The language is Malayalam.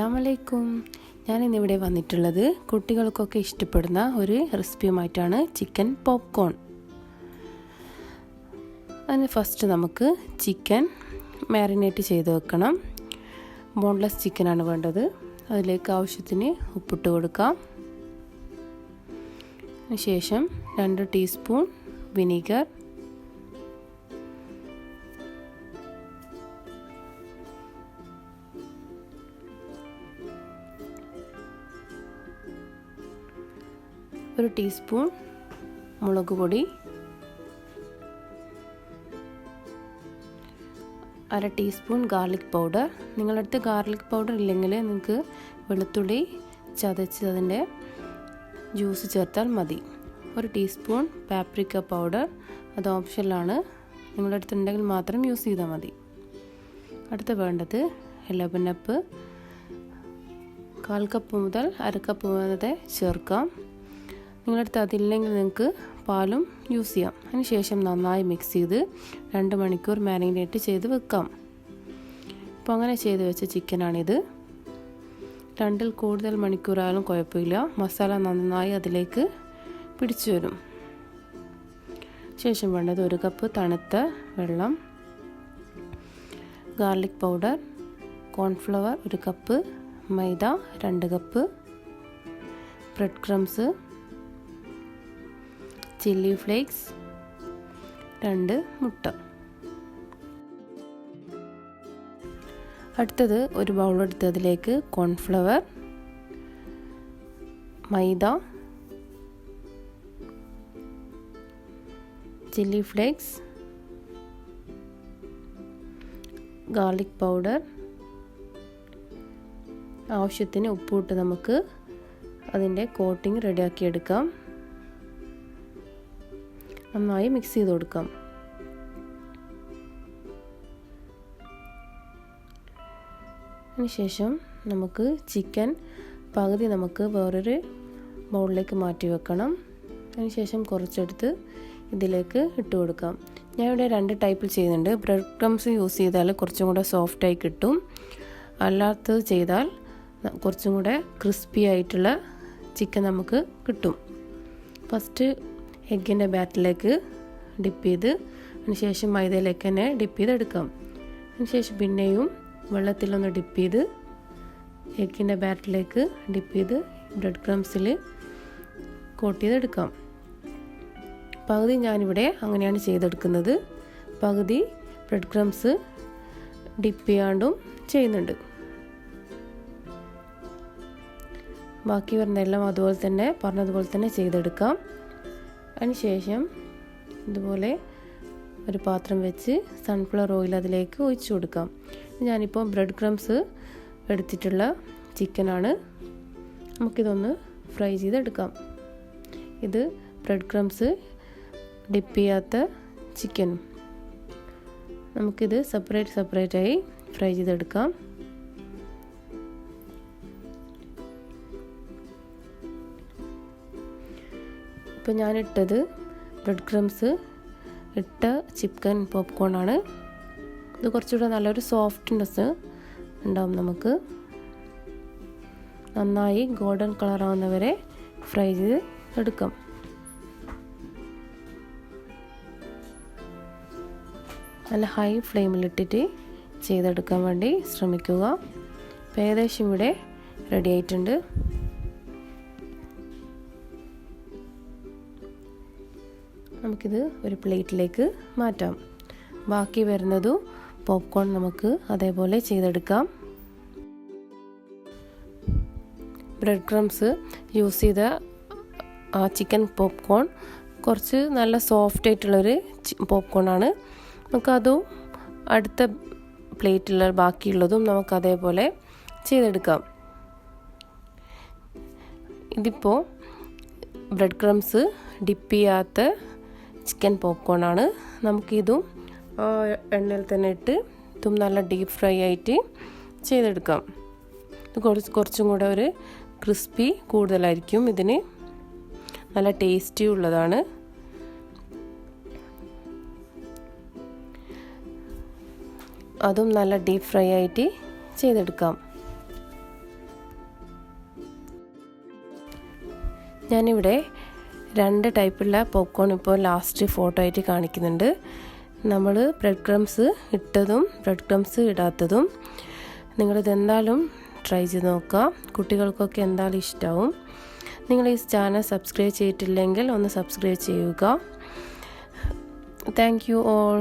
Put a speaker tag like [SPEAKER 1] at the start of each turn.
[SPEAKER 1] അസ്സലാമലൈക്കും. ഞാനിന്നിവിടെ വന്നിട്ടുള്ളത് കുട്ടികൾക്കൊക്കെ ഇഷ്ടപ്പെടുന്ന ഒരു റെസിപ്പിയുമായിട്ടാണ് ചിക്കൻ പോപ്കോൺ. അതിന് ഫസ്റ്റ് നമുക്ക് ചിക്കൻ മാരിനേറ്റ് ചെയ്ത് വെക്കണം. ബോൺലെസ് ചിക്കനാണ് വേണ്ടത്. അതിലേക്ക് ആവശ്യത്തിന് ഉപ്പിട്ട് കൊടുക്കാം. അതിനുശേഷം 2 ടീസ്പൂൺ വിനീഗർ, ഒരു ടീസ്പൂൺ മുളക് പൊടി, 1/2 ടീസ്പൂൺ ഗാർലിക് പൗഡർ. നിങ്ങളുടെ അടുത്ത് ഗാർലിക് പൗഡർ ഇല്ലെങ്കിൽ നിങ്ങൾക്ക് വെളുത്തുള്ളി ചതച്ചതിൻ്റെ ജ്യൂസ് ചേർത്താൽ മതി. 1 ടീസ്പൂൺ പാപ്രിക്ക പൗഡർ, അത് ഓപ്ഷനിലാണ്, നിങ്ങളുടെ അടുത്തുണ്ടെങ്കിൽ മാത്രം യൂസ് ചെയ്താൽ മതി. അടുത്ത വേണ്ടത് ലബനപ്പ്, 1/4 കപ്പ് മുതൽ 1/2 കപ്പ് വരെ ചേർക്കാം. നിങ്ങളുടെ അടുത്ത് അതില്ലെങ്കിൽ നിങ്ങൾക്ക് പാലും യൂസ് ചെയ്യാം. അതിനുശേഷം നന്നായി മിക്സ് ചെയ്ത് 2 മണിക്കൂർ മാരിനേറ്റ് ചെയ്ത് വെക്കാം. അപ്പോൾ അങ്ങനെ ചെയ്ത് വെച്ച ചിക്കനാണിത്. 2-ൽ കൂടുതൽ മണിക്കൂറായാലും കുഴപ്പമില്ല. മസാല നന്നായി അതിലേക്ക് പിടിച്ചു വരും. ശേഷം വേണ്ടത് 1 കപ്പ് തണുത്ത വെള്ളം, ഗാർലിക് പൗഡർ, കോൺഫ്ലവർ 1 കപ്പ്, മൈദ 2 cup, bread crumbs, chilli flakes, 2 മുട്ട. അടുത്തത് ഒരു ബൗളെടുത്ത് അതിലേക്ക് കോൺഫ്ലവർ, മൈദ, ചില്ലി ഫ്ലേക്സ്, ഗാർലിക് പൗഡർ, ആവശ്യത്തിന് ഉപ്പിട്ട് നമുക്ക് അതിൻ്റെ കോട്ടിംഗ് റെഡിയാക്കിയെടുക്കാം. നന്നായി മിക്സ് ചെയ്ത് കൊടുക്കാം. അതിനുശേഷം നമുക്ക് ചിക്കൻ പകുതി നമുക്ക് വേറൊരു ബൗളിലേക്ക് മാറ്റി വെക്കണം. അതിനുശേഷം കുറച്ചെടുത്ത് ഇതിലേക്ക് ഇട്ട് കൊടുക്കാം. ഞാൻ ഇവിടെ 2 ടൈപ്പിൽ ചെയ്യുന്നുണ്ട്. ബ്രെഡ് ക്രംസ് യൂസ് ചെയ്താൽ കുറച്ചും കൂടെ സോഫ്റ്റായി കിട്ടും. അല്ലാത്തത് ചെയ്താൽ കുറച്ചും കൂടെ ക്രിസ്പി ആയിട്ടുള്ള ചിക്കൻ നമുക്ക് കിട്ടും. ഫസ്റ്റ് എഗ്ഗിൻ്റെ ബാറ്ററിലേക്ക് ഡിപ്പ് ചെയ്ത് അതിനുശേഷം മൈദയിലേക്ക് തന്നെ ഡിപ്പ് ചെയ്തെടുക്കാം. അതിനുശേഷം പിന്നെയും വെള്ളത്തിലൊന്ന് ഡിപ്പ് ചെയ്ത് എഗ്ഗിൻ്റെ ബാറ്ററിലേക്ക് ഡിപ്പ് ചെയ്ത് ബ്രെഡ് ക്രംസിൽ കോട്ട് ചെയ്തെടുക്കാം. പകുതി ഞാനിവിടെ അങ്ങനെയാണ് ചെയ്തെടുക്കുന്നത്. പകുതി ബ്രെഡ് ക്രംസ് ഡിപ്പ് ചെയ്യാണ്ടും ചെയ്യുന്നുണ്ട്. ബാക്കി വരുന്ന എല്ലാം അതുപോലെ തന്നെ പറഞ്ഞതുപോലെ തന്നെ ചെയ്തെടുക്കാം. അതിനുശേഷം ഇതുപോലെ ഒരു പാത്രം വെച്ച് സൺഫ്ലവർ ഓയിൽ അതിലേക്ക് ഒഴിച്ചു കൊടുക്കാം. ഞാനിപ്പോൾ ബ്രെഡ് ക്രംസ് എടുത്തിട്ടുള്ള ചിക്കനാണ്. നമുക്കിതൊന്ന് ഫ്രൈ ചെയ്തെടുക്കാം. ഇത് ബ്രെഡ് ക്രംസ് ഡിപ്പ് ചെയ്യാത്ത ചിക്കൻ. നമുക്കിത് സെപ്പറേറ്റായി ഫ്രൈ ചെയ്തെടുക്കാം. ഇപ്പോൾ ഞാനിട്ടത് ബ്രെഡ് ക്രംസ് ഇട്ട ചിക്കൻ പോപ്കോൺ ആണ്. ഇത് കുറച്ചുകൂടെ നല്ലൊരു സോഫ്റ്റ്നെസ് ഉണ്ടാവും. നമുക്ക് നന്നായി ഗോൾഡൻ കളറാവുന്നവരെ ഫ്രൈ ചെയ്ത് എടുക്കാം. നല്ല ഹൈ ഫ്ലെയിമിലിട്ടിട്ട് ചെയ്തെടുക്കാൻ വേണ്ടി ശ്രമിക്കുക. ഇപ്പോൾ ഏകദേശം ഇവിടെ റെഡി ആയിട്ടുണ്ട്. നമുക്കിത് ഒരു പ്ലേറ്റിലേക്ക് മാറ്റാം. ബാക്കി വരുന്നതും പോപ്കോൺ നമുക്ക് അതേപോലെ ചെയ്തെടുക്കാം. ബ്രെഡ് ക്രംസ് യൂസ് ചെയ്ത ചിക്കൻ പോപ്കോൺ കുറച്ച് നല്ല സോഫ്റ്റ് ആയിട്ടുള്ളൊരു പോപ്കോൺ ആണ്. നമുക്കതും അടുത്ത പ്ലേറ്റിലുള്ള ബാക്കിയുള്ളതും നമുക്ക് അതേപോലെ ചെയ്തെടുക്കാം. ഇതിപ്പോൾ ബ്രെഡ് ക്രംസ് ഡിപ്പ് ചെയ്യാത്ത ചിക്കൻ പോപ്കോൺ ആണ്. നമുക്കിതും എണ്ണയിൽ തന്നെ ഇട്ട് ഇതും നല്ല ഡീപ്പ് ഫ്രൈ ആയിട്ട് ചെയ്തെടുക്കാം. ഇത് കുറച്ചും കൂടെ ഒരു ക്രിസ്പി കൂടുതലായിരിക്കും. ഇതിന് നല്ല ടേസ്റ്റി ഉള്ളതാണ്. അതും നല്ല ഡീപ്പ് ഫ്രൈ ആയിട്ട് ചെയ്തെടുക്കാം. ഞാനിവിടെ 2 ടൈപ്പുള്ള പോപ്കോൺ ഇപ്പോൾ ലാസ്റ്റ് ഫോട്ടോ ആയിട്ട് കാണിക്കുന്നുണ്ട്. നമ്മൾ ബ്രെഡ് ക്രംസ് ഇട്ടതും ബ്രെഡ് ക്രംസ് ഇടാത്തതും. നിങ്ങളിത് എന്തായാലും ട്രൈ ചെയ്ത് നോക്കുക. കുട്ടികൾക്കൊക്കെ എന്തായാലും ഇഷ്ടമാവും. നിങ്ങൾ ഈ ചാനൽ സബ്സ്ക്രൈബ് ചെയ്തിട്ടില്ലെങ്കിൽ ഒന്ന് സബ്സ്ക്രൈബ് ചെയ്യുക. Thank you all.